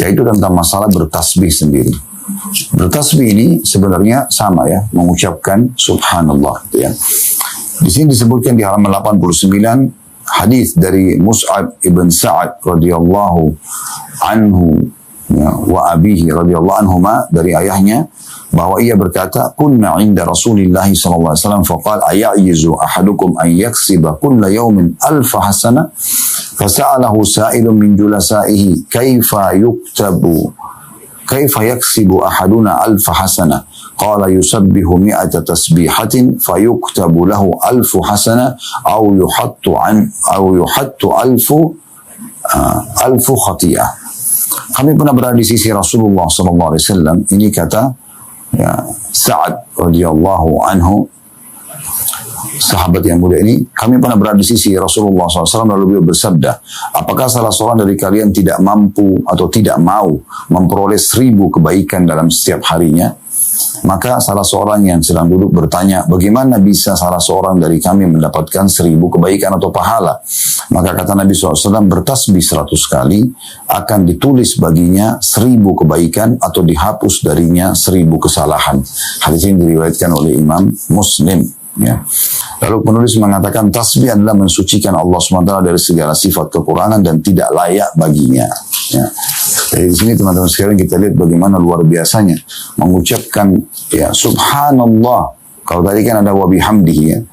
yaitu tentang masalah bertasbih sendiri. Bertasbih ini sebenarnya sama ya, mengucapkan subhanallah gitu ya. Di sini disebutkan di halaman 89 hadis dari Mus'ab ibn Sa'ad radhiyallahu anhu ya, wa abihi radhiyallahu anhuma, dari ayahnya bahwa ia berkata, kunna 'inda Rasulillah sallallahu alaihi wasallam faqala aya'izu ahadukum an yaksiba kulla yawmin alf hasanah fasa'alahu sa'ilun min julasaihi kaifa yaksibu ahaduna alf hasanah qala yusabbihu mi'ata tasbihatin fayuktabu lahu alfu hasanah aw yuhattu alfu khatiyah. Kami pernah berada di sisi Rasulullah sallallahu alaihi wasallam. Ini kata ya, Sa'ad radhiyallahu anhu, sahabat yang mulia ini, kami pernah berada di sisi Rasulullah SAW, lalu beliau bersabda, apakah salah seorang dari kalian tidak mampu atau tidak mau memperoleh 1000 kebaikan dalam setiap harinya? Maka salah seorang yang sedang duduk bertanya, bagaimana bisa salah seorang dari kami mendapatkan 1000 kebaikan atau pahala? Maka kata Nabi SAW, bertasbih 100 kali akan ditulis baginya 1000 kebaikan atau dihapus darinya 1000 kesalahan. Hadis ini diriwayatkan oleh Imam Muslim. Ya. Lalu penulis mengatakan tasbih adalah mensucikan Allah SWT dari segala sifat kekurangan dan tidak layak baginya. Ya. Jadi di sini teman-teman sekalian kita lihat bagaimana luar biasanya mengucapkan ya subhanallah. Kalau tadi kan ada wa bihamdihi ya.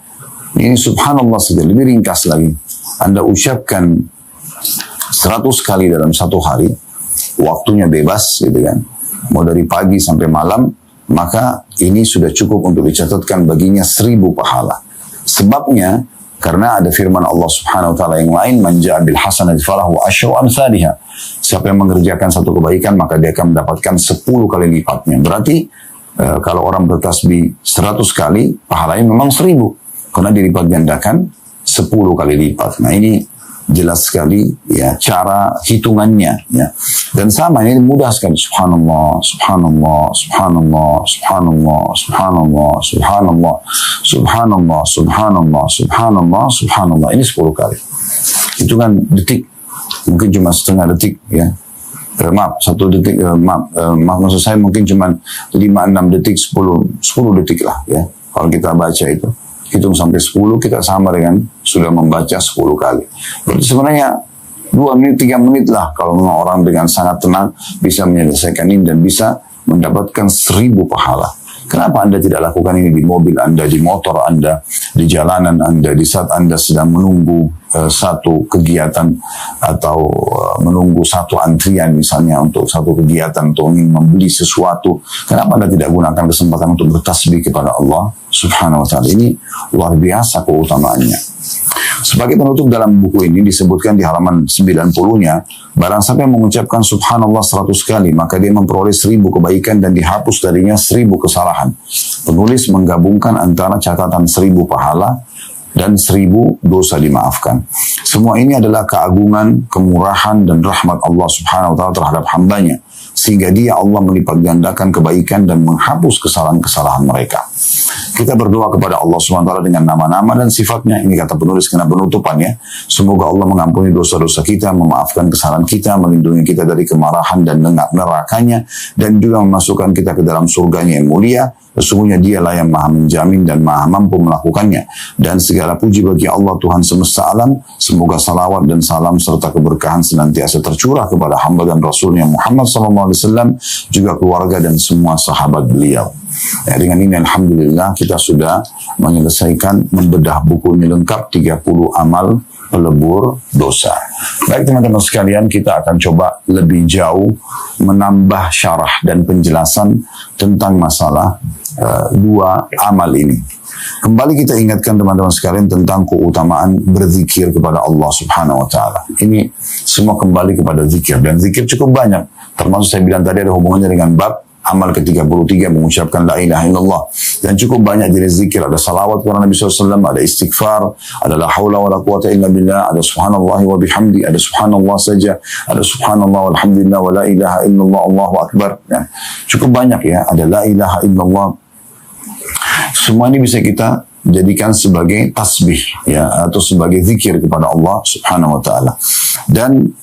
Ini subhanallah saja, lebih ringkas lagi. Anda ucapkan 100 kali dalam satu hari, waktunya bebas gitu kan. Mau dari pagi sampai malam, maka ini sudah cukup untuk dicatatkan baginya 1000 pahala. Sebabnya karena ada firman Allah Subhanahu wa taala yang lain, man ja'a bil hasanati falahu asyru amsalihha. Siapa yang mengerjakan satu kebaikan maka dia akan mendapatkan 10 kali lipatnya. Berarti kalau orang bertasbih 100 kali, pahalanya memang 1000 karena dilipat gandakan 10 kali lipat. Nah, ini jelas sekali ya cara hitungannya ya. Dan sama ini mudah sekali, subhanallah, subhanallah, subhanallah, subhanallah, subhanallah, subhanallah, subhanallah, subhanallah, subhanallah, subhanallah. Ini 10 kali. Hitungan detik mungkin cuma setengah detik ya. Maaf, 1 detik, maksud saya mungkin cuma 5-6 detik, 10 detik lah ya. Kalau kita baca itu hitung sampai 10, kita sama dengan sudah membaca 10 kali. Berarti sebenarnya 2 menit, 3 menit lah kalau memang orang dengan sangat tenang bisa menyelesaikan ini dan bisa mendapatkan 1000 pahala. Kenapa Anda tidak lakukan ini di mobil Anda, di motor Anda, di jalanan Anda, di saat Anda sedang menunggu satu kegiatan atau menunggu satu antrian misalnya untuk satu kegiatan atau ingin membeli sesuatu? Kenapa Anda tidak gunakan kesempatan untuk bertasbih kepada Allah Subhanahu wa ta'ala? Ini luar biasa keutamaannya. Sebagai penutup dalam buku ini disebutkan di halaman 90-nya, barang siapa yang mengucapkan subhanallah 100 kali, maka dia memperoleh 1000 kebaikan dan dihapus darinya 1000 kesalahan. Penulis menggabungkan antara catatan 1000 pahala dan 1000 dosa dimaafkan. Semua ini adalah keagungan, kemurahan dan rahmat Allah Subhanahu wa ta'ala terhadap hambanya, sehingga dia Allah melipat gandakan kebaikan dan menghapus kesalahan-kesalahan mereka. Kita berdoa kepada Allah SWT dengan nama-nama dan sifatnya. Ini kata penulis kena penutupannya. Semoga Allah mengampuni dosa-dosa kita, memaafkan kesalahan kita, melindungi kita dari kemarahan dan nerakanya, dan juga memasukkan kita ke dalam surganya yang mulia. Sesungguhnya dialah yang maha menjamin dan maha mampu melakukannya. Dan segala puji bagi Allah Tuhan semesta alam. Semoga salawat dan salam serta keberkahan senantiasa tercurah kepada hamba dan Rasulnya Muhammad SAW, juga keluarga dan semua sahabat beliau. Ya, dengan ini alhamdulillah kita sudah menyelesaikan membedah buku ini lengkap, 30 amal pelebur dosa. Baik teman-teman sekalian, kita akan coba lebih jauh menambah syarah dan penjelasan tentang masalah 2 amal ini. Kembali kita ingatkan teman-teman sekalian tentang keutamaan berzikir kepada Allah Subhanahu wa ta'ala. Ini semua kembali kepada zikir, dan zikir cukup banyak. Termasuk saya bilang tadi ada hubungannya dengan bab amal ke-33 mengucapkan la ilaha illallah. Dan cukup banyak jenis zikir. Ada salawat kepada Nabi SAW, ada istighfar, ada la hawla wa la quwata illa billah, ada subhanallah wa bihamdi, ada subhanallah saja, ada subhanallah walhamdulillah wa la ilaha illallah Allahu akbar. Ya. Cukup banyak ya, ada la ilaha illallah. Semua ini bisa kita jadikan sebagai tasbih ya, atau sebagai zikir kepada Allah Subhanahu wa ta'ala. Dan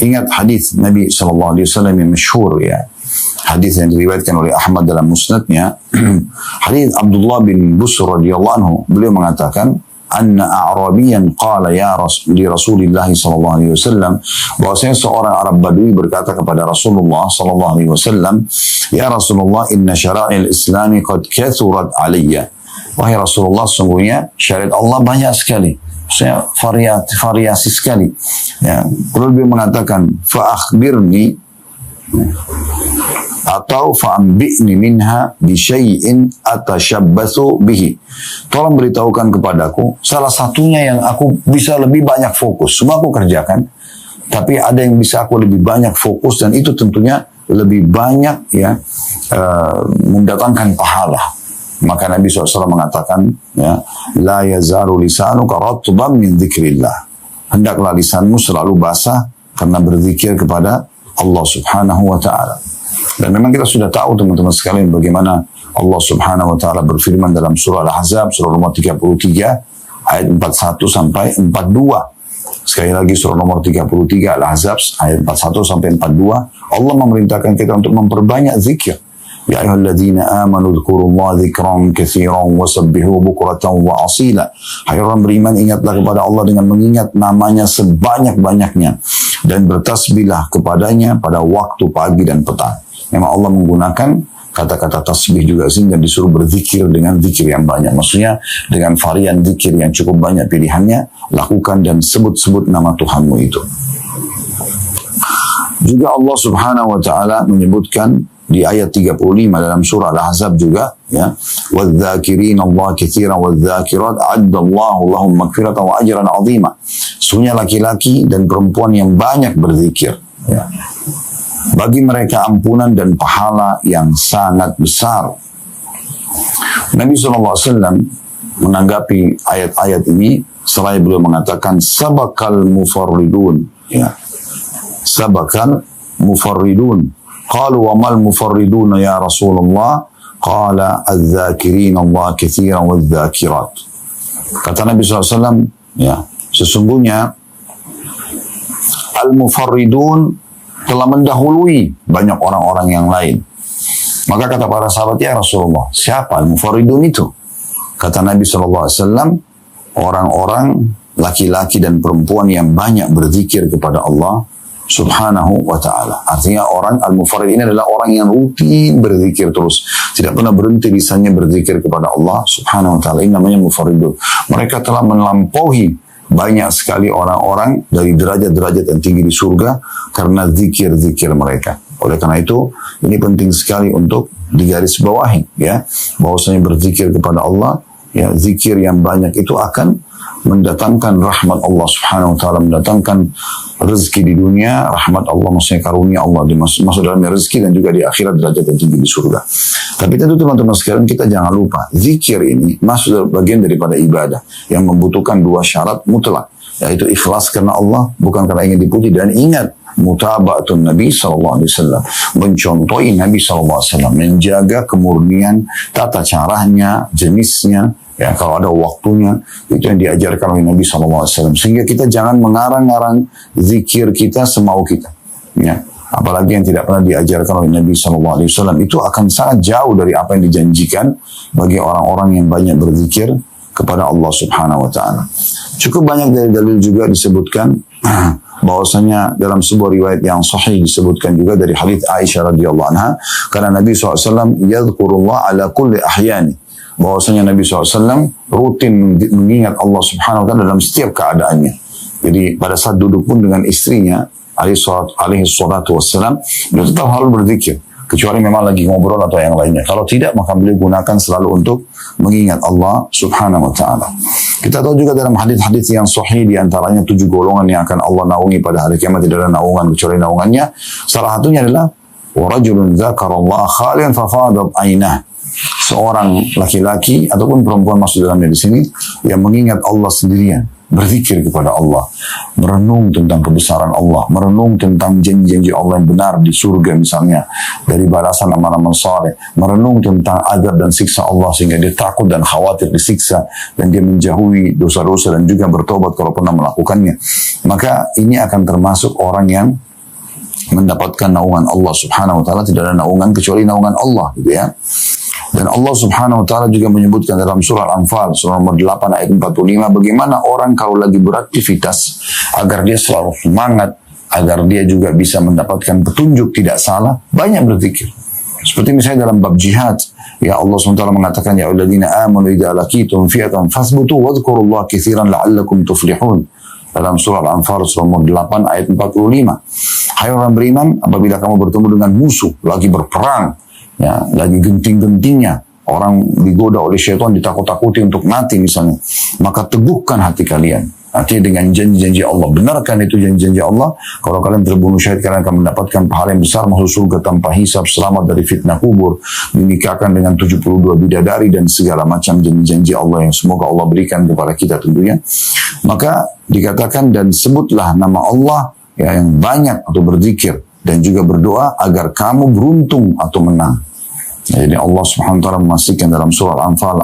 ingat hadis Nabi SAW yang masyhur ya. Hadis yang diriwayatkan oleh Ahmad dalam musnadnya. Hadis Abdullah bin Busr radhiyallahu anhu, beliau mengatakan, anna a'rabiyan qala ya li Rasulillah sallallahu alaihi wasallam, bahwasanya seorang Arab Badui berkata kepada Rasulullah sallallahu alaihi wasallam, ya Rasulullah, inna syara'il islami qad kathurat alayya. Wahai Rasulullah, sungguhnya syariat Allah banyak sekali, saya variasi sekali. Ya, lalu dia mengatakan, fa akhbirni atau fa'ambi'ni minha bi syai'in atashabbatsu bihi. Tolong beritahukan kepadaku salah satunya yang aku bisa lebih banyak fokus. Semua aku kerjakan, tapi ada yang bisa aku lebih banyak fokus, dan itu tentunya lebih banyak ya mendatangkan pahala. Maka Nabi SAW mengatakan, ya, la yazaru lisanuka ratban min dzikrillah. Hendaklah lisanmu selalu basah karena berzikir kepada Allah Subhanahu wa ta'ala. Dan memang kita sudah tahu teman-teman sekalian bagaimana Allah Subhanahu wa ta'ala berfirman dalam surah Al-Ahzab, surah nomor 33, ayat 41 sampai 42. Sekali lagi surah nomor 33 Al-Ahzab, ayat 41 sampai 42. Allah memerintahkan kita untuk memperbanyak zikir. Ya ayyuhalladzina amanu dzkurullaha dzikran katsiran wasabbihu bukratan wa asila. Hai orang beriman, ingatlah kepada Allah dengan mengingat namanya sebanyak-banyaknya, dan bertasbihlah kepadanya pada waktu pagi dan petang. Memang Allah menggunakan kata-kata tasbih juga sehingga disuruh berzikir dengan zikir yang banyak. Maksudnya dengan varian zikir yang cukup banyak pilihannya, lakukan dan sebut-sebut nama Tuhanmu itu. Juga Allah Subhanahu wa ta'ala menyebutkan di ayat 35 dalam surah Al-Ahzab juga, ya, wadh-dzakirina Allah katsiran wadh-dzakirat a'addallahu lahum maghfiratan wa ajran 'azima. Sungguhnya laki-laki dan perempuan yang banyak berzikir, ya, bagi mereka ampunan dan pahala yang sangat besar. Nabi SAW menanggapi ayat-ayat ini, seraya beliau mengatakan, sabakal mufarridun, ya, sabakal mufarridun. Qalu wa mal mufarriduna ya Rasulullah? Qala adz-dzakirin Allah katsiran wadz-dzakirat. Kata Nabi SAW, ya, sesungguhnya al-mufarridun telah mendahului banyak orang-orang yang lain. Maka kata para sahabat, ya Rasulullah, siapa al-mufarridun itu? Kata Nabi SAW, orang-orang laki-laki dan perempuan yang banyak berzikir kepada Allah Subhanahu wa ta'ala. Artinya orang al-mufarrid ini adalah orang yang rutin berzikir terus, tidak pernah berhenti lisannya berzikir kepada Allah Subhanahu wa ta'ala. Ini namanya mufarridun. Mereka telah melampaui banyak sekali orang-orang dari derajat-derajat yang tinggi di surga karena zikir-zikir mereka. Oleh karena itu, ini penting sekali untuk digarisbawahi, ya, bahwasanya berzikir kepada Allah, ya, zikir yang banyak itu akan mendatangkan rahmat Allah Subhanahu wa ta'ala, mendatangkan rezeki di dunia, rahmat Allah, maksudnya karunia Allah masuk dalam rezeki, dan juga di akhirat derajat yang tinggi di surga. Tapi tentu teman-teman sekalian, kita jangan lupa, zikir ini masuk bagian daripada ibadah yang membutuhkan dua syarat mutlak, yaitu ikhlas karena Allah, bukan karena ingin dipuji, dan ingat mutaba'atun Nabi SAW, mencontohi Nabi SAW, menjaga kemurnian tata caranya, jenisnya, ya, kalau ada waktunya, itu yang diajarkan oleh Nabi SAW. Sehingga kita jangan mengarang-arang zikir kita semau kita, ya. Apalagi yang tidak pernah diajarkan oleh Nabi SAW. Itu akan sangat jauh dari apa yang dijanjikan bagi orang-orang yang banyak berzikir kepada Allah Subhanahu wa ta'ala. Cukup banyak dari dalil juga disebutkan bahwasanya dalam sebuah riwayat yang sahih disebutkan juga dari hadits Aisyah radhiyallahu anha, karena Nabi SAW yadhkurullah ala kulli ahyani, bahwasanya Nabi SAW rutin mengingat Allah Subhanahu wa ta'ala dalam setiap keadaannya. Jadi pada saat duduk pun dengan istrinya alaihi salatu wassalam, beliau tetap harus berzikir, kecuali memang lagi ngobrol atau yang lainnya. Kalau tidak, maka beliau gunakan selalu untuk mengingat Allah Subhanahu wa ta'ala. Kita tahu juga dalam hadis-hadis yang sahih, di antaranya 7 golongan yang akan Allah naungi pada hari kiamat, tidak ada naungan kecuali naungannya. Salah satunya adalah wa rajulun dzakarallaha khalian fafadat ainah. Seorang laki-laki ataupun perempuan masuk dalamnya di sini yang mengingat Allah sendirian, berzikir kepada Allah, merenung tentang kebesaran Allah, merenung tentang janji-janji Allah yang benar di surga misalnya, dari balasan amal-amal saleh, merenung tentang azab dan siksa Allah sehingga dia takut dan khawatir disiksa, dan dia menjauhi dosa-dosa dan juga bertobat kalau pernah melakukannya. Maka ini akan termasuk orang yang mendapatkan naungan Allah Subhanahu wa taala, tidak ada naungan kecuali naungan Allah, gitu ya. Dan Allah Subhanahu wa taala juga menyebutkan dalam surah Al-Anfal surah nomor 8 ayat 45 bagaimana orang kalau lagi beraktivitas agar dia selalu semangat, agar dia juga bisa mendapatkan petunjuk tidak salah, banyak berzikir. Seperti misalnya dalam bab jihad, ya Allah SWT mengatakan, ya alladzina amanu idza laqitum fi'atan fasbutu wadhkurullaha katsiran la'allakum tuflihun. Dalam surah Al-Anfal surah nomor 8 ayat 45. Hai orang beriman, apabila kamu bertemu dengan musuh lagi berperang, ya, lagi genting-gentingnya, orang digoda oleh syaitan, ditakut-takuti untuk mati misalnya, maka teguhkan hati kalian. Artinya dengan janji-janji Allah. Benarkan itu janji-janji Allah. Kalau kalian terbunuh syahid, kalian akan mendapatkan pahala yang besar, masuk surga tanpa hisab, selamat dari fitnah kubur, dinikahkan dengan 72 bidadari, dan segala macam janji-janji Allah yang semoga Allah berikan kepada kita tentunya. Maka dikatakan, dan sebutlah nama Allah ya, yang banyak atau berzikir, dan juga berdoa agar kamu beruntung atau menang. Jadi Allah Subhanahu wa taala memastikan dalam surah Al-Anfal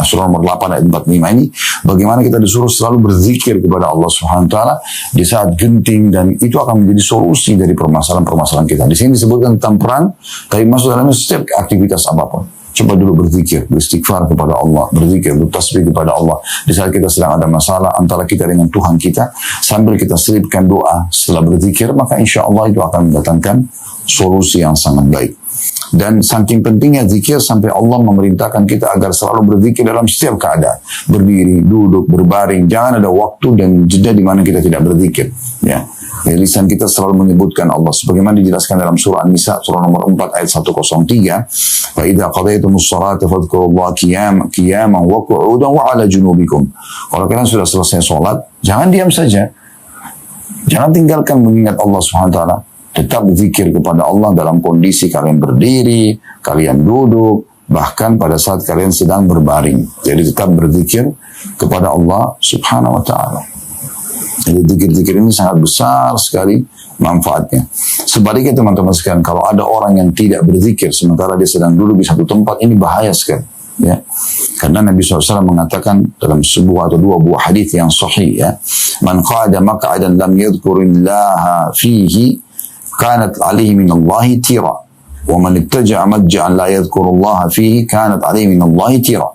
surah nomor 8 ayat 45 ini bagaimana kita disuruh selalu berzikir kepada Allah Subhanahu wa taala di saat genting, dan itu akan menjadi solusi dari permasalahan-permasalahan kita. Di sini disebutkan tentang perang, tapi masuk dalamnya setiap aktivitas apapun. Coba dulu berzikir, beristighfar kepada Allah, berzikir, bertasbih kepada Allah. Di saat kita sedang ada masalah antara kita dengan Tuhan kita, sambil kita selipkan doa setelah berzikir, maka insya Allah itu akan mendatangkan solusi yang sangat baik. Dan saking pentingnya zikir sampai Allah memerintahkan kita agar selalu berzikir dalam setiap keadaan. Berdiri, duduk, berbaring. Jangan ada waktu dan jeda di mana kita tidak berzikir. Ya. Lisan kita selalu menyebutkan Allah. Sebagaimana dijelaskan dalam surah An-Nisa, surah nomor 4 ayat 103. فَإِذَا قَضَيْتُمُ الصَّلَاةَ فَاذْكُرُوا اللَّهَ قِيَامًا وَقُعُودًا وَعَلَى جُنُوبِكُمْ. Kalau kalian sudah selesai sholat, jangan diam saja. Jangan tinggalkan mengingat Allah SWT. Tetap berzikir kepada Allah dalam kondisi kalian berdiri, kalian duduk, bahkan pada saat kalian sedang berbaring. Jadi tetap berzikir kepada Allah Subhanahu wa taala. Jadi zikir-zikir ini sangat besar sekali manfaatnya. Sebaliknya teman-teman sekalian, kalau ada orang yang tidak berzikir sementara dia sedang duduk di satu tempat, ini bahaya sekali. Ya. Karena Nabi SAW mengatakan dalam sebuah atau dua buah hadis yang sahih, ya, man qa'ada maq'adan lam yadhkurillaha fihi kanat alaihi minallahi tira wa man ittaja'a majja'an la yadhkurullaha fihi kanat alaihi minallahi tira.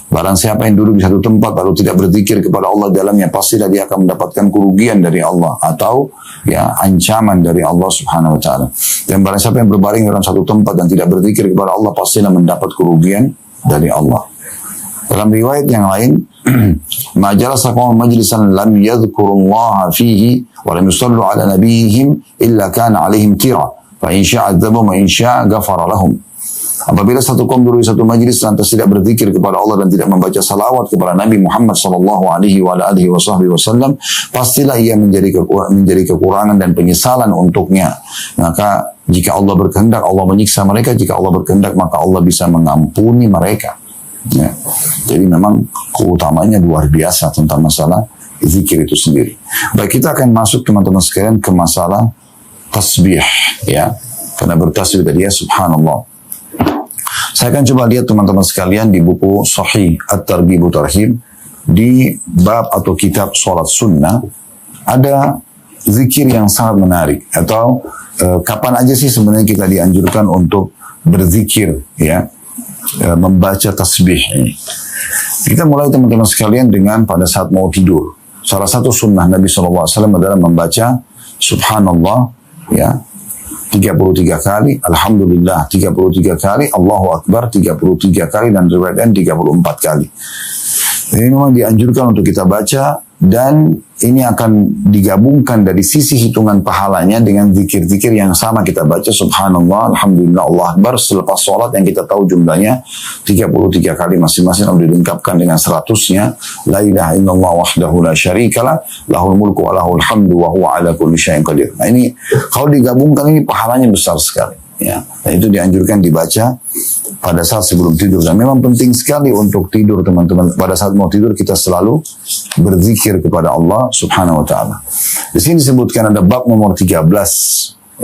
Barang siapa yang duduk di satu tempat lalu tidak berzikir kepada Allah dalamnya, pastilah dia akan mendapatkan kerugian dari Allah atau ya ancaman dari Allah Subhanahu wa taala. Dan barang siapa yang berbaring dalam satu tempat dan tidak berzikir kepada Allah, pastilah mendapat kerugian dari Allah. Dalam riwayat yang lain, ma jalasa qawmun majlisan lam yadhkurullaha fihi wa lam yusallu ala nabiyihim illa kana alaihim tira fa in syaa adzabahum wa in syaa ghafara lahum. Apabila satu kaum duduk di satu majlis lantas tidak berzikir kepada Allah dan tidak membaca salawat kepada Nabi Muhammad sallallahu alaihi wasallam, pastilah ia menjadi kekurangan dan penyesalan untuknya. Maka jika Allah berkehendak, Allah menyiksa mereka. Jika Allah berkehendak, maka Allah bisa mengampuni mereka. Ya. Jadi memang keutamanya luar biasa tentang masalah zikir itu sendiri. Baik, kita akan masuk teman-teman sekalian ke masalah tasbih, ya. Karena bertasbih tadi ya, subhanallah. Saya akan coba lihat teman-teman sekalian di buku Sahih At-Targhib wa Tarhib di bab atau kitab sholat sunnah ada zikir yang sangat menarik. Atau kapan aja sih sebenarnya kita dianjurkan untuk berzikir, ya, membaca tasbih ini. Kita mulai teman-teman sekalian dengan pada saat mau tidur. Salah satu sunnah Nabi SAW adalah membaca subhanallah, ya, 33 kali, alhamdulillah 33 kali, Allahu Akbar 33 kali, dan riwayat 34 kali. Ini memang dianjurkan untuk kita baca, dan ini akan digabungkan dari sisi hitungan pahalanya dengan zikir-zikir yang sama kita baca, subhanallah, alhamdulillah, Allah Akbar, selepas sholat yang kita tahu jumlahnya 33 kali masing-masing, lalu dilengkapkan dengan 100-nya, la ilaha illallah wahdahu la syarikalah, lahul mulku wa lahul hamdu wa huwa ala kulli syai'in qadir. Nah ini, kalau digabungkan ini pahalanya besar sekali. Ya, dan itu dianjurkan dibaca pada saat sebelum tidur. Dan memang penting sekali untuk tidur teman-teman. Pada saat mau tidur kita selalu berzikir kepada Allah Subhanahu wa taala. Di sini disebutkan ada bab nomor 13,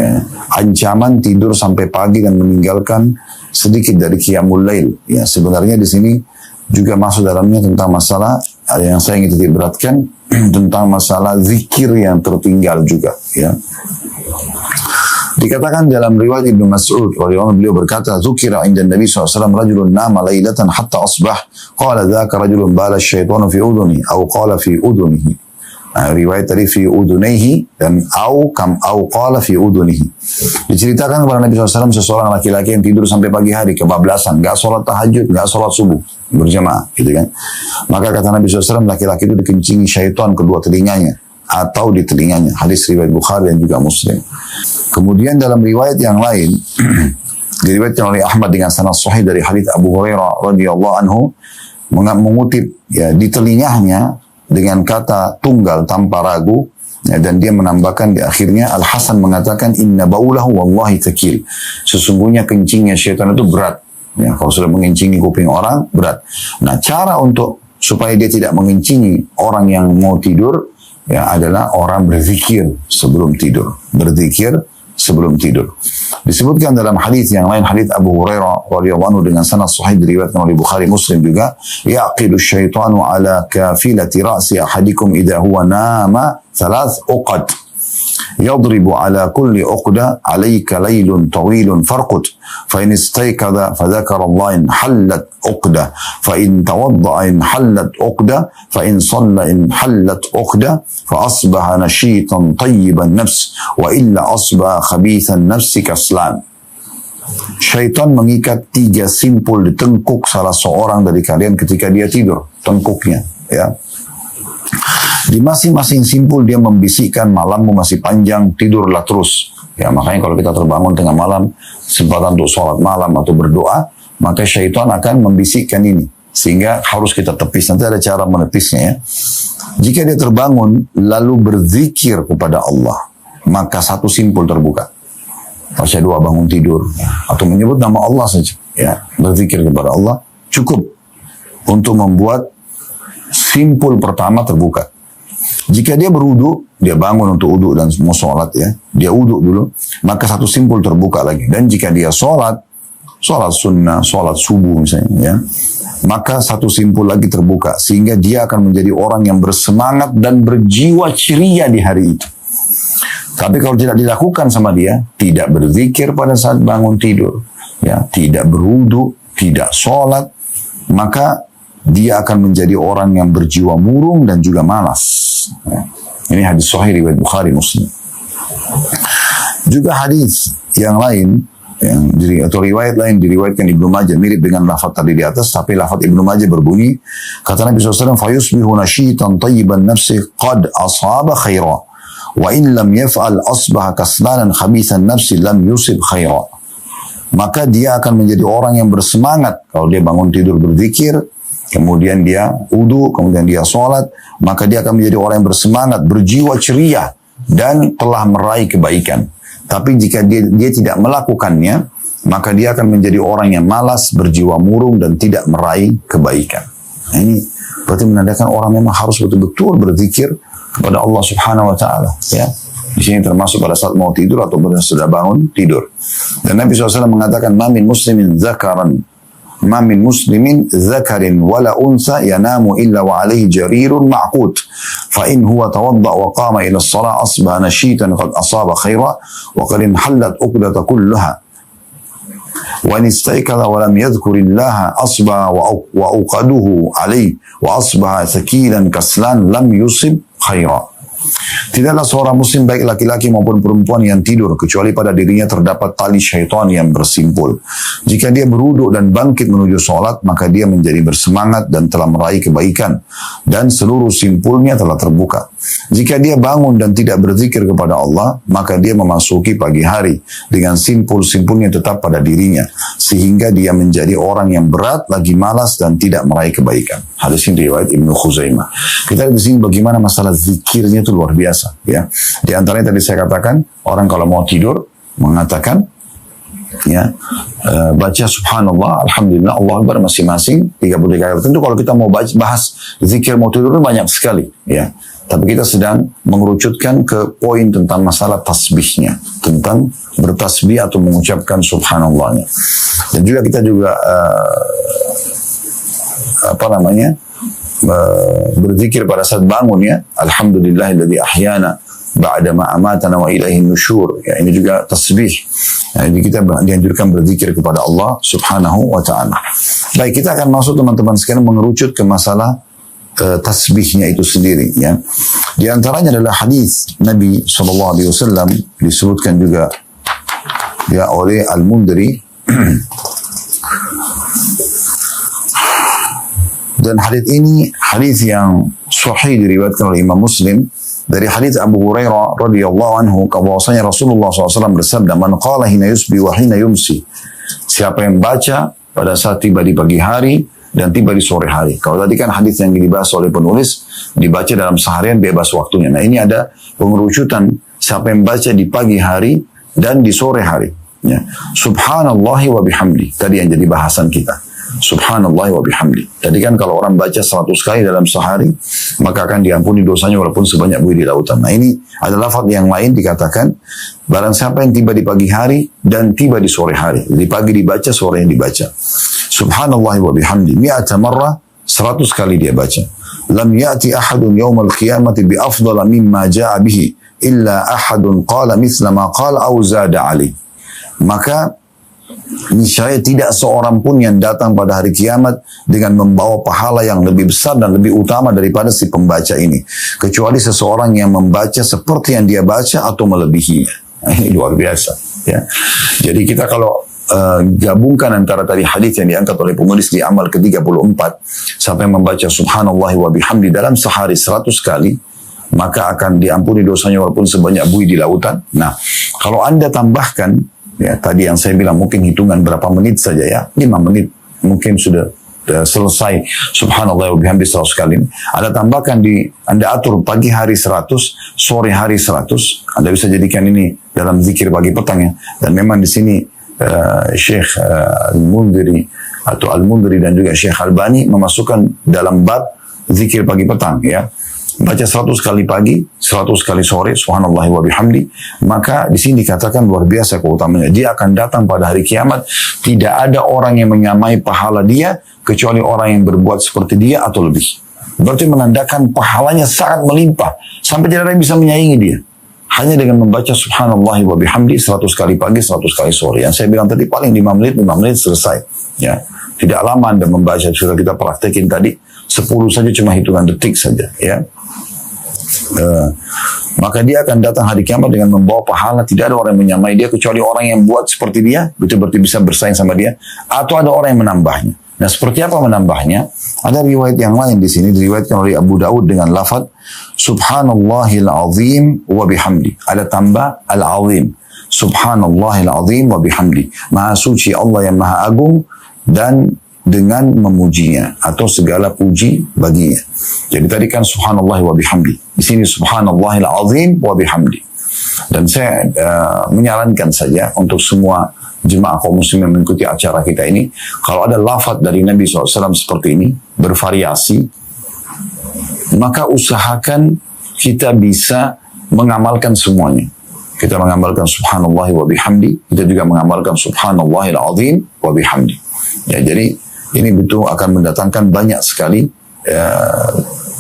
ya, ancaman tidur sampai pagi dan meninggalkan sedikit dari qiyamul lail. Ya, sebenarnya di sini juga masuk dalamnya tentang masalah yang saya ingin titik beratkan tentang masalah zikir yang tertinggal juga, ya. Dikatakan dalam riwayat Ibnu Mas'ud radhiyallahu anhu, beliau berkata, "Dzukira 'inda Nabi SAW rajulun nama lailatan hatta asbah, qala dzaka rajulun bala syaitanu fi udhuni atau qala fi udhunihi." Riwayat tadi fi udhunaihi dan au qala fi udhunihi. Diceritakan kepada Nabi SAW seseorang laki-laki yang tidur sampai pagi hari kebablasan, enggak sholat tahajud, enggak sholat subuh berjamaah, gitu kan. Maka kata Nabi SAW, laki-laki itu dikencingi syaitan kedua telinganya atau di telinganya. Hadis riwayat Bukhari dan juga Muslim. Kemudian dalam riwayat yang lain diriwayatkan oleh Ahmad dengan sanad sahih dari hadis Abu Hurairah radhiyallahu anhu, mengutip ya, di telinganya dengan kata tunggal tanpa ragu, ya, dan dia menambahkan di akhirnya, Al-Hasan mengatakan, inna baulahu wallahi thaqil, sesungguhnya kencingnya syaitan itu berat. Ya, kalau sudah mengencingi kuping orang, berat. Nah, cara untuk supaya dia tidak mengencingi orang yang mau tidur, ya, adalah orang berzikir sebelum tidur. Berzikir sebelum tidur. Disebutkan dalam hadis yang lain, hadis Abu Hurairah radhiyallahu anhu dengan sanad sahih diriwayatkan oleh Bukhari Muslim juga, yaqidu syaitanu ala kafilati ra'si ahadikum idza huwa nama thalath uqad yadribu ala kulli uqda alayka laylun tawilun farqut fa in istayqadha fa dhakara Allah in hallat uqda fa in tawadda in hallat uqda fa in shalla in hallat uqda fa asbaha nashitan tayyiban nafs wa illa asbaha khabithan nafsi kaslan. Syaitan mengikat 3 simpul di tengkuk salah seorang dari kalian ketika dia tidur, tengkuknya, ya. Di masing-masing simpul dia membisikkan, malammu masih panjang, tidurlah terus. Ya, makanya kalau kita terbangun tengah malam, kesempatan untuk sholat malam atau berdoa, maka syaitan akan membisikkan ini. Sehingga harus kita tepis. Nanti ada cara menepisnya, ya. Jika dia terbangun, lalu berzikir kepada Allah, maka 1 simpul terbuka. Baca doa bangun tidur, atau menyebut nama Allah saja. Ya, berzikir kepada Allah, cukup untuk membuat simpul pertama terbuka. Jika dia berwudu, dia bangun untuk wudu dan mau sholat, ya, dia wudu dulu, maka 1 simpul terbuka lagi. Dan jika dia sholat sunnah, sholat subuh misalnya, ya, maka 1 simpul lagi terbuka, sehingga dia akan menjadi orang yang bersemangat dan berjiwa ceria di hari itu. Tapi kalau tidak dilakukan sama dia, tidak berzikir pada saat bangun tidur, ya, tidak berwudu, tidak sholat, maka dia akan menjadi orang yang berjiwa murung dan juga malas. Ya. Ini hadis sahih riwayat Bukhari Muslim. Juga hadis yang lain, atau riwayat lain diriwayatkan Ibnu Majah mirip dengan lafaz tadi di atas, tapi lafaz Ibnu Majah berbunyi, kata Nabi SAW, fayusbihu nashitan tayyiban nafsi qad asaba khaira wa in lam yaf'al asbaha kaslanan khabithan nafsi lam yusib khaira. Maka dia akan menjadi orang yang bersemangat kalau dia bangun tidur berzikir, kemudian dia wudu, kemudian dia sholat, maka dia akan menjadi orang yang bersemangat, berjiwa ceria, dan telah meraih kebaikan. Tapi jika dia tidak melakukannya, maka dia akan menjadi orang yang malas, berjiwa murung, dan tidak meraih kebaikan. Nah, ini berarti menandakan orang memang harus betul-betul berzikir kepada Allah Subhanahu wa Ta'ala. Ya. Di sini termasuk pada saat mau tidur atau sudah bangun tidur. Dan Nabi SAW mengatakan, "Ma min muslimin zakaran, ma min muslimin zakarin wala unsa yanamu illa wa alaihi jarirun ma'qut. Fa in huwa tawadda wa qama ila as-salah asbaha nashitan qad asaba khaira wa qad inhallat uqdata kullaha. Wa in istayqadha wa lam yadhkurillaha asbaha wa uqaduhu alayhi wa asbaha thaqilan kaslan lam yusib khaira." Tidaklah seorang muslim baik laki-laki maupun perempuan yang tidur kecuali pada dirinya terdapat tali syaitan yang bersimpul. Jika dia berwudu dan bangkit menuju sholat, maka dia menjadi bersemangat dan telah meraih kebaikan, dan seluruh simpulnya telah terbuka. Jika dia bangun dan tidak berzikir kepada Allah, maka dia memasuki pagi hari dengan simpul-simpulnya tetap pada dirinya, sehingga dia menjadi orang yang berat, lagi malas, dan tidak meraih kebaikan. Hadis ini riwayat Ibnu Khuzaimah. Kita lihat di sini bagaimana masalah zikirnya itu luar biasa. Ya, di antaranya tadi saya katakan, orang kalau mau tidur mengatakan, ya, baca subhanallah, alhamdulillah, Allah Akbar masing-masing 33 kali. Tentu kalau kita mau bahas zikir mau tidur banyak sekali, ya. Tapi kita sedang mengerucutkan ke poin tentang masalah tasbihnya, tentang bertasbih atau mengucapkan subhanallahnya. Dan juga kita juga berzikir pada saat bangun, ya, alhamdulillahilladzi ahyana ba'da ma amatana wa ilaihin nusyur. Ya, ini juga tasbih. Ya, jadi kita dianjurkan berzikir kepada Allah Subhanahu wa taala. Baik, kita akan masuk teman-teman sekalian mengerucut ke masalah tasbihnya itu sendiri, ya. Di antaranya adalah hadis Nabi SAW, disebutkan juga ya oleh Al-Mundhiri. Dan hadis ini hadis yang sahih diriwayatkan oleh Imam Muslim dari hadis Abu Hurairah radhiyallahu anhu, bahwasanya Rasulullah SAW bersabda, "Man qala hina yusbi wa hina yumsi." Siapa yang baca pada saat tiba di pagi hari dan tiba di sore hari. Kalau tadi kan hadis yang dibahas oleh penulis dibaca dalam seharian bebas waktunya. Nah, ini ada pengerucutan siapa yang baca di pagi hari dan di sore hari. Ya. Subhanallahi wa bihamdi. Tadi yang jadi bahasan kita. Subhanallah wa bihamdi. Jadi kan kalau orang baca 100 kali dalam sehari, maka akan diampuni dosanya walaupun sebanyak buih di lautan. Nah, ini ada lafaz yang lain dikatakan, barang siapa yang tiba di pagi hari dan tiba di sore hari. Di pagi dibaca, sore yang dibaca. Subhanallah wa bihamdi. Mi'ata marrah, 100 kali dia baca. Lam ya'ti ahadun yawmal qiyamati bi afdala mimma ja'a bihi illa ahadun qala mithla ma qala au zada ali. Maka niscaya tidak seorang pun yang datang pada hari kiamat dengan membawa pahala yang lebih besar dan lebih utama daripada si pembaca ini, kecuali seseorang yang membaca seperti yang dia baca atau melebihinya. Ini luar biasa, ya. Jadi kita kalau gabungkan antara tadi hadis yang diangkat oleh penulis di amal ke-34, sampai membaca subhanallah wa bihamdi dalam sehari 100 kali, maka akan diampuni dosanya walaupun sebanyak buih di lautan. Nah, kalau Anda tambahkan, ya, tadi yang saya bilang mungkin hitungan berapa menit saja, ya, 5 menit mungkin sudah selesai subhanallah wa bihamdi 100 kali. Anda tambahkan Anda atur pagi hari 100, sore hari 100. Anda bisa jadikan ini dalam zikir pagi petang, ya. Dan memang di sini Syekh Al-Mundhiri atau Al-Mundhiri dan juga Syekh Albani memasukkan dalam bab zikir pagi petang, ya. Baca 100 kali pagi, 100 kali sore, subhanallah wa bihamdi, maka di sini dikatakan luar biasa keutamanya. Dia akan datang pada hari kiamat, tidak ada orang yang menyamai pahala dia, kecuali orang yang berbuat seperti dia atau lebih. Berarti menandakan pahalanya sangat melimpah, sampai tidak ada yang bisa menyaingi dia. Hanya dengan membaca subhanallah wa bihamdi 100 kali pagi, 100 kali sore. Yang saya bilang tadi paling 5 menit selesai. Ya. Tidak lama Anda membaca, sudah kita praktekin tadi, 10 saja cuma hitungan detik saja, ya. Maka dia akan datang hari kiamat dengan membawa pahala, tidak ada orang yang menyamai dia kecuali orang yang buat seperti dia, betul-betul bisa bersaing sama dia, atau ada orang yang menambahnya. Nah, seperti apa menambahnya? Ada riwayat yang lain di sini diriwayatkan oleh Abu Daud dengan lafaz subhanallahil azim wa bihamdi. Ada tambah al-azim. Subhanallahil azim wa bihamdi. Maha suci Allah yang maha agung dan dengan memujinya atau segala puji baginya. Jadi tadi kan subhanallah wa bihamdi. Di sini subhanallahil azim wa bihamdi. Dan saya menyarankan saja untuk semua jemaah kaum muslim yang mengikuti acara kita ini, kalau ada lafaz dari Nabi SAW seperti ini, bervariasi, maka usahakan kita bisa mengamalkan semuanya. Kita mengamalkan subhanallah wa bihamdi, kita juga mengamalkan subhanallahil azim wa bihamdi. Ya, jadi ini betul akan mendatangkan banyak sekali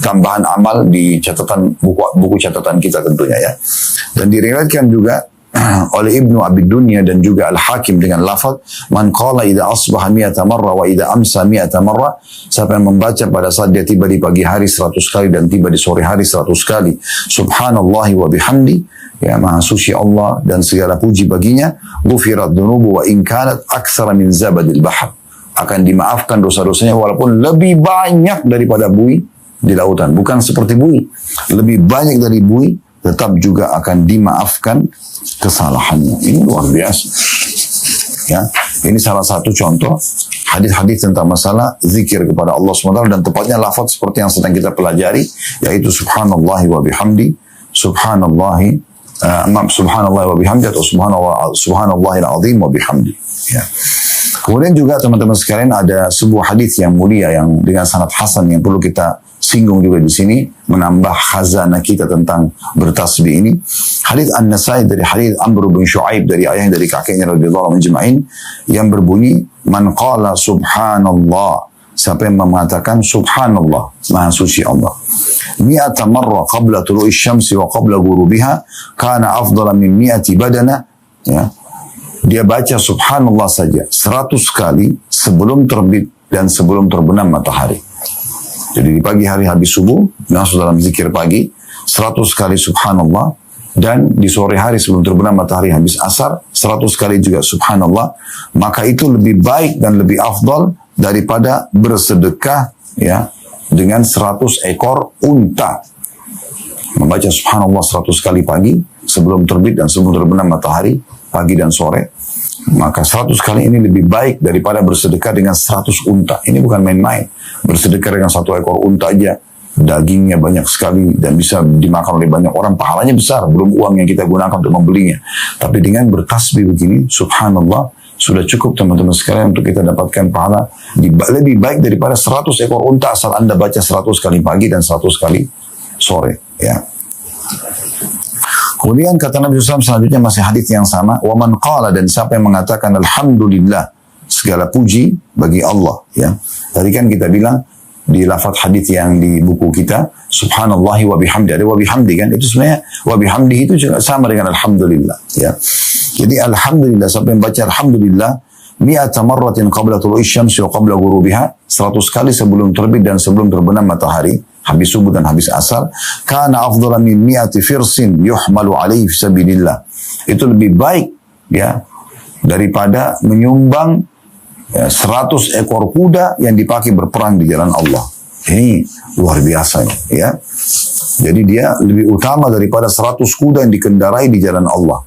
tambahan amal di catatan buku catatan kita tentunya, ya. Dan diriwayatkan juga oleh Ibnu Abi Dunya dan juga Al-Hakim dengan lafaz man qala idza asbaha 100 marra wa idza amsa 100 marra, siapa yang membaca pada saat dia tiba di pagi hari 100 kali dan tiba di sore hari 100 kali subhanallahi wa bihamdi, ya, maha suci Allah dan segala puji baginya, ghufirat dzunubu wa in kanat aktsara min zabadil bahr, akan dimaafkan dosa-dosanya walaupun lebih banyak daripada buih di lautan. Bukan seperti buih, lebih banyak dari buih, tetap juga akan dimaafkan kesalahannya. Ini luar biasa, ya. Ini salah satu contoh hadis-hadis tentang masalah zikir kepada Allah SWT, dan tepatnya lafaz seperti yang sedang kita pelajari, yaitu subhanallah wa bihamdi, subhanallah wa bihamdi, atau subhanallahil azim wa bihamdi, ya. Kemudian juga teman-teman sekalian ada sebuah hadis yang mulia yang dengan sanad hasan yang perlu kita singgung juga di sini, menambah khazanah kita tentang bertasbih ini. Hadis An-Nasai dari hadis Amr bin Shu'aib dari ayahnya dari kakeknya radhiyallahu anhu majma'in, yang berbunyi man qala subhanallah siapa yang mengatakan subhanallah, maha suci Allah, mi'ata marra qabla tulu'i syamsi wa qabla ghurubiha kana afdala min mi'ati badana, ya. Dia baca subhanallah saja 100 kali sebelum terbit dan sebelum terbenam matahari. Jadi di pagi hari habis subuh, masuk dalam zikir pagi 100 kali subhanallah, dan di sore hari sebelum terbenam matahari habis asar 100 kali juga subhanallah, maka itu lebih baik dan lebih afdal daripada bersedekah, ya, dengan 100 ekor unta. Membaca subhanallah 100 kali pagi sebelum terbit dan sebelum terbenam matahari, pagi dan sore, maka 100 kali ini lebih baik daripada bersedekah dengan 100 unta. Ini bukan main-main. Bersedekah dengan 1 ekor unta aja, dagingnya banyak sekali dan bisa dimakan oleh banyak orang, pahalanya besar, belum uang yang kita gunakan untuk membelinya. Tapi dengan bertasbih begini, subhanallah, sudah cukup teman-teman sekalian untuk kita dapatkan pahala lebih baik daripada 100 ekor unta asal Anda baca 100 kali pagi dan 100 kali sore, ya. Kemudian kata Nabi SAW selanjutnya masih hadis yang sama, wa man qala, dan siapa yang mengatakan alhamdulillah, segala puji bagi Allah, ya. Tadi kan kita bilang di lafaz hadis yang di buku kita, subhanallahi wa bihamdi, ada wa bihamdi kan, itu sebenarnya wa bihamdi itu juga sama dengan alhamdulillah, ya. Jadi alhamdulillah, sampai membaca alhamdulillah mi'ata marratin qabla tulu'i syamsi wa qabla ghurubiha, 100 kali sebelum terbit dan sebelum terbenam matahari, habis subuh dan habis asar, kana afdhala min mi'ati firsin yuhmalu alaihi fisabilillah, itu lebih baik, ya, daripada menyumbang 100 ekor kuda yang dipakai berperang di jalan Allah. Ini luar biasa, ya. Jadi dia lebih utama daripada 100 kuda yang dikendarai di jalan Allah.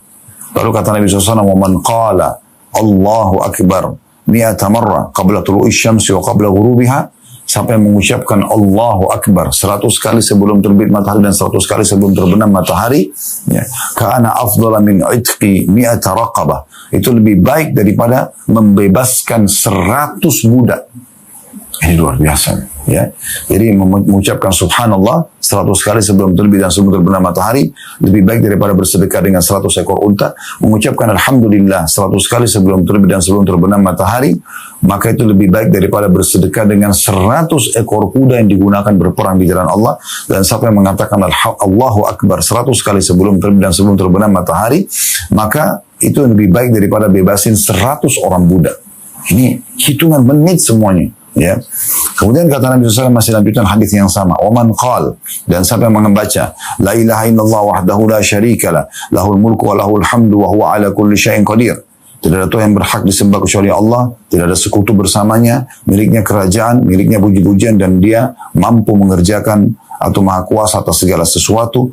Lalu kata Nabi SAW, wa man qala Allahu Akbar mi'ata marra qabla tulu'i syamsi wa qabla ghurubiha, siapa yang mengucapkan Allahu Akbar 100 kali sebelum terbit matahari dan 100 kali sebelum terbenam matahari, ya, kana afdhala min itqi mi'ata raqabah, itu lebih baik daripada membebaskan 100 budak. Ini luar biasa, ya. Jadi mengucapkan subhanallah 100 kali sebelum terbit dan sebelum terbenam matahari lebih baik daripada bersedekah dengan 100 ekor unta. Mengucapkan alhamdulillah 100 kali sebelum terbit dan sebelum terbenam matahari, maka itu lebih baik daripada bersedekah dengan 100 ekor kuda yang digunakan berperang di jalan Allah. Dan siapa yang mengatakan Allahu Akbar 100 kali sebelum terbit dan sebelum terbenam matahari, maka itu lebih baik daripada bebasin 100 orang budak. Ini hitungan menit semuanya, ya. Kemudian kata Nabi SAW masih lanjutkan hadis yang sama, wa man qal, dan siapa yang membaca la ilaha illallah wahdahu la syarikalah lahul mulku wa lahul hamdu wa huwa ala kulli syai'in qadir, tidak ada Tuhan yang berhak disembah kecuali Allah, tidak ada sekutu bersamanya, miliknya kerajaan, miliknya puji-pujian, dan dia mampu mengerjakan atau maha kuasa atas segala sesuatu.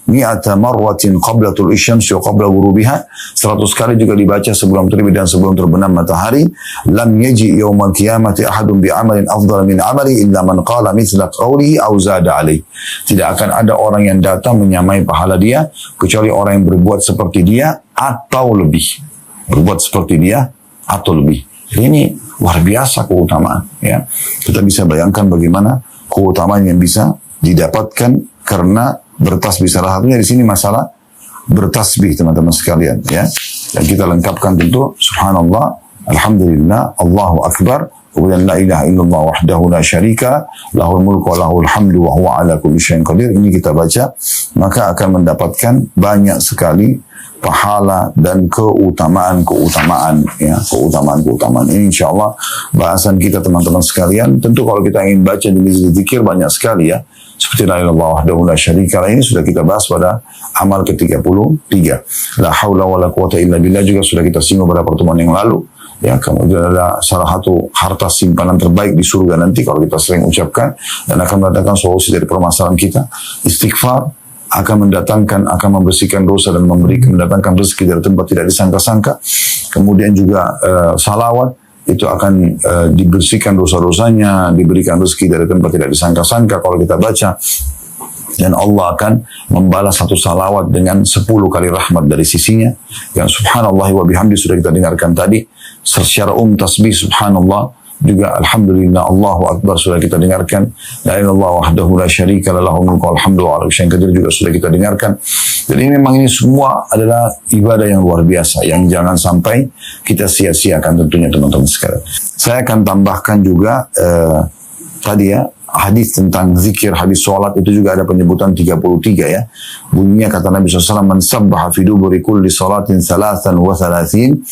Mi'ata marratin qabla tulu'i syamsi wa qabla ghurubiha, 100 kali juga dibaca sebelum terbit dan sebelum terbenam matahari. Lam yaji yaumal qiyamati ahadun bi'amalin afdal min amali illa man qala mithla qawlihi aw zada alaih. Tidak akan ada orang yang datang menyamai pahala dia kecuali orang yang berbuat seperti dia atau lebih. Berbuat seperti dia atau lebih. Ini luar biasa keutamaan, ya. Kita bisa bayangkan bagaimana keutamaan yang bisa didapatkan karena bertasbih. Salah satunya di sini masalah bertasbih, teman-teman sekalian, ya. Dan kita lengkapkan tentu subhanallah, alhamdulillah, Allahu Akbar, kemudian la ilaha illallah wahdahu la syarika lahul mulku wa lahul hamdu wa huwa ala kulli syai'in qadir. Ini kita baca, maka akan mendapatkan banyak sekali pahala dan keutamaan, ya, keutamaan. Ini insyaallah bahasan kita, teman-teman sekalian. Tentu kalau kita ingin baca di zikir banyak sekali, ya. Seperti la ilaha illallah wahdahu la syarika lah, ini sudah kita bahas pada amal ke-33. La haula wala quwata illa billah juga sudah kita singgung pada pertemuan yang lalu. Ya, kemudian ada salah satu harta simpanan terbaik di surga nanti kalau kita sering ucapkan, dan akan mendatangkan solusi dari permasalahan kita. Istighfar akan membersihkan dosa dan mendatangkan rezeki dari tempat tidak disangka-sangka. Kemudian juga salawat itu akan dibersihkan dosa-dosanya, diberikan rezeki dari tempat tidak disangka-sangka kalau kita baca, dan Allah akan membalas satu salawat dengan 10 kali rahmat dari sisinya. Yang subhanallah wa bihamdi sudah kita dengarkan tadi. Secara tasbih subhanallah juga alhamdulillah Allahu Akbar sudah kita dengarkan. La ilaha illallah wahdahu la syarika lah lahul mulku wal hamdu wa ala kulli syai'in qadir juga sudah kita dengarkan. Jadi memang ini semua adalah ibadah yang luar biasa yang jangan sampai kita sia-siakan tentunya teman-teman sekalian. Saya akan tambahkan juga tadi ya, hadis tentang zikir, hadis sholat itu juga ada penyebutan 33 ya. Bunyinya kata Nabi SAW, man sabbaha fi duburi kulli salatin thalathan wa thalathin.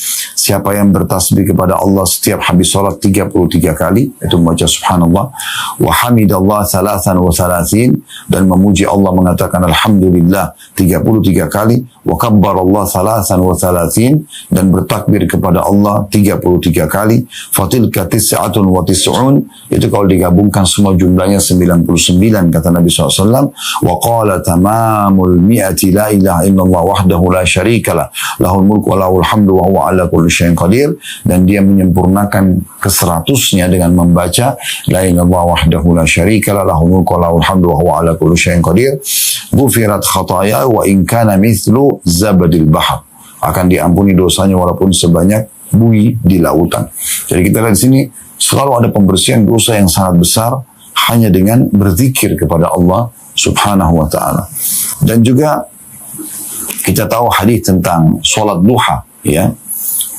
Siapa yang bertasbih kepada Allah setiap habis sholat 33 kali, itu membaca subhanallah. Wa hamidallah thalathan wa thalathin. Dan memuji Allah mengatakan alhamdulillah 33 kali. Wa kabbarallah thalathan wa thalathin. Dan bertakbir kepada Allah 33 kali. Fatilka tis'atun wa tis'un. Itu kalau digabungkan semua jumlahnya 99 kata Nabi SAW. Wa qala tamamul mi'ati la ilaha illallah wahdahu la syarikalah lahul mulku wa lahul hamdu wa huwa ala kulli syai'in qadir. Dan dia menyempurnakan ke-100-nya dengan membaca la ilaha illallah wahdahu la syarikalah lahul mulku wa lahul hamdu wa huwa ala kulli syai'in qadir. Ghufirat khataya wa in kana mithlu zabadil bahr. Akan diampuni dosanya walaupun sebanyak buih di lautan. Jadi kita lihat di sini selalu ada pembersihan dosa yang sangat besar hanya dengan berzikir kepada Allah subhanahu wa ta'ala. Dan juga kita tahu hadis tentang sholat duha ya.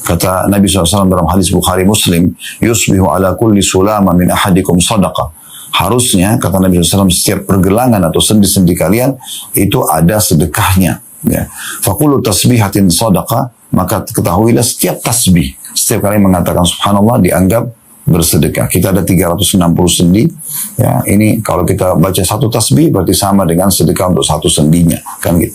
Kata Nabi SAW dalam hadis Bukhari Muslim, yusbihu ala kulli sulama min ahadikum sadaqah. Harusnya kata Nabi SAW setiap pergelangan atau sendi-sendi kalian itu ada sedekahnya ya. Faqulu tasbihatin sadaqah, maka ketahuilah setiap tasbih, setiap kali mengatakan subhanallah dianggap bersedekah. Kita ada 360 sendi ya. Ini kalau kita baca satu tasbih berarti sama dengan sedekah untuk satu sendinya kan gitu.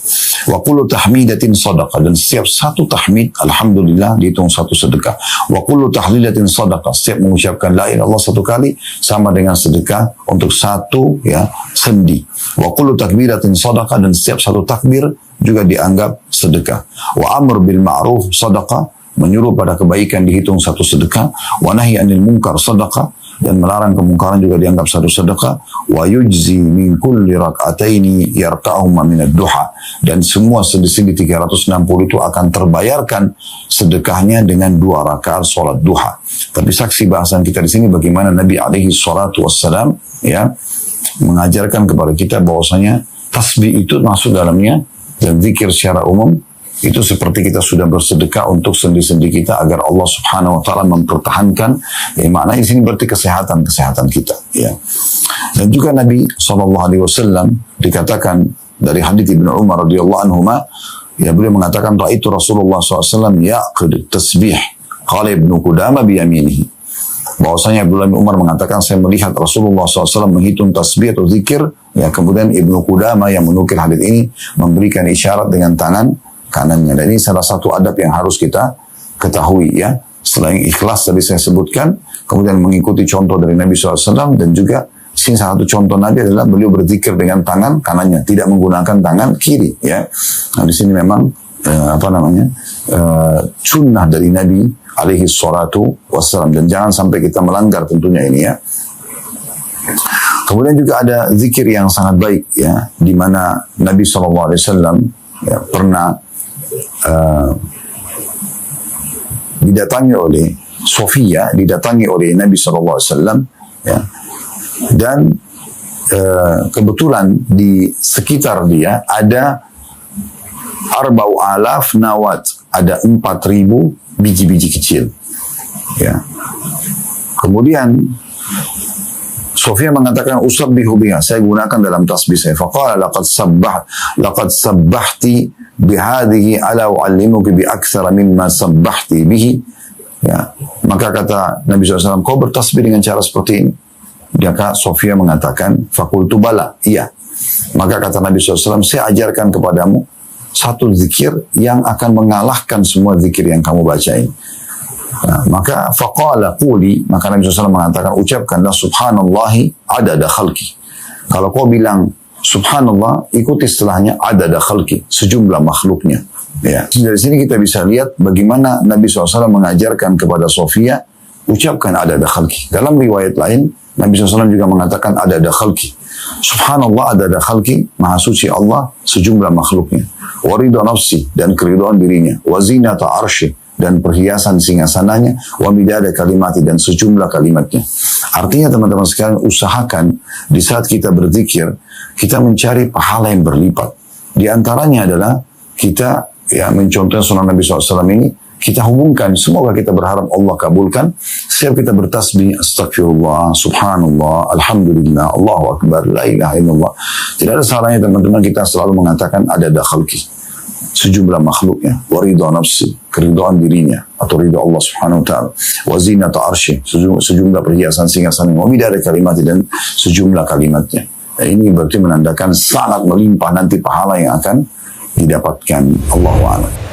Wa kullu tahmidatin sadaqah, dan setiap satu tahmid alhamdulillah dihitung satu sedekah. Wa kullu tahlilatin sadaqah, setiap mengucapkan la ilaha illallah satu kali sama dengan sedekah untuk satu ya sendi. Wa kullu takbiratin sadaqah, dan setiap satu takbir juga dianggap sedekah. Wa amr bil ma'ruf sadaqah, menyuruh pada kebaikan dihitung satu sedekah. Wa nahi anil munkar sedekah, dan melarang kemungkaran juga dianggap satu sedekah. Wa yujzi min kulli rak'ataini yarka'ahuma minad duha, dan semua sendi-sendi 360 itu akan terbayarkan sedekahnya dengan 2 rakaat salat duha. Tapi saksi bahasan kita di sini bagaimana Nabi alaihi salatu wassalam ya mengajarkan kepada kita bahwasanya tasbih itu masuk dalamnya, dan zikir secara umum itu seperti kita sudah bersedekah untuk sendi-sendi kita agar Allah subhanahu wa ta'ala mempertahankan ya, maknanya di sini berarti kesehatan kita ya. Dan juga Nabi SAW dikatakan dari hadits Ibnu Umar radhiyallahu anhuma ya, beliau mengatakan ra'aitu Rasulullah SAW ya'qid tasbih qala Ibnu Qudamah biyaminihi. Bahwasanya Abdullah bin Umar mengatakan saya melihat Rasulullah SAW menghitung tasbih atau zikir ya, kemudian Ibnu Qudamah yang menukil hadits ini memberikan isyarat dengan tangan kanannya. Dan ini salah satu adab yang harus kita ketahui ya. Selain ikhlas tadi saya sebutkan, kemudian mengikuti contoh dari Nabi SAW, dan juga sini salah satu contoh Nabi adalah beliau berzikir dengan tangan kanannya, tidak menggunakan tangan kiri ya. Nah di sini memang sunnah dari Nabi alaihi salatu wassalam, dan jangan sampai kita melanggar tentunya ini ya. Kemudian juga ada zikir yang sangat baik ya, di mana Nabi SAW ya, pernah didatangi oleh Sofia, didatangi oleh Nabi SAW ya, dan kebetulan di sekitar dia ada 4,000 nawat, ada 4.000 biji-biji kecil ya. Kemudian Sofia mengatakan usabbihu biha, saya gunakan dalam tasbih saya. Faqala laqad sabbahti bihadhihi ala u'allimuki bi aktsara mimma sabbahti bihi ya. Maka kata Nabi SAW, kau bertasbih dengan cara seperti ini? Maka Sofia mengatakan faqultu bala, iya. Maka kata Nabi SAW, saya ajarkan kepadamu satu zikir yang akan mengalahkan semua zikir yang kamu baca ini. Nah, maka faqala quli, maka Nabi SAW mengatakan ucapkanlah subhanallahi adada khalqi. Kalau kau bilang subhanallah, ikuti setelahnya adada khalqi, sejumlah makhluknya ya. Dari sini kita bisa lihat bagaimana Nabi SAW mengajarkan kepada Sofia ucapkan adada khalqi. Dalam riwayat lain Nabi SAW juga mengatakan adada khalqi, subhanallah adada khalqi, maha suci Allah sejumlah makhluknya. Waridha nafsi, dan keridhaan dirinya. Wazinata arsy, dan perhiasan singgasananya, wa midada kalimati dan sejumlah kalimatnya. Artinya teman-teman sekalian, usahakan di saat kita berzikir, kita mencari pahala yang berlipat. Di antaranya adalah kita mencontoh sunnah Nabi SAW ini, kita hubungkan, semoga kita berharap Allah kabulkan. Setiap kita bertasbih, astagfirullah, subhanallah, alhamdulillah, Allahu akbar, la ilaha illallah. Tidak ada salahnya teman-teman kita selalu mengatakan ada dakhalki, sejumlah makhluknya, wa ridha nafsi, keridhaan dirinya, atau ridha Allah subhanahu wa ta'ala, wa zinata arsy, sejumlah perhiasan singgasan, wa midada kalimat dan sejumlah kalimatnya. Ini berarti menandakan sangat melimpah nanti pahala yang akan didapatkan. Allahu a'lam.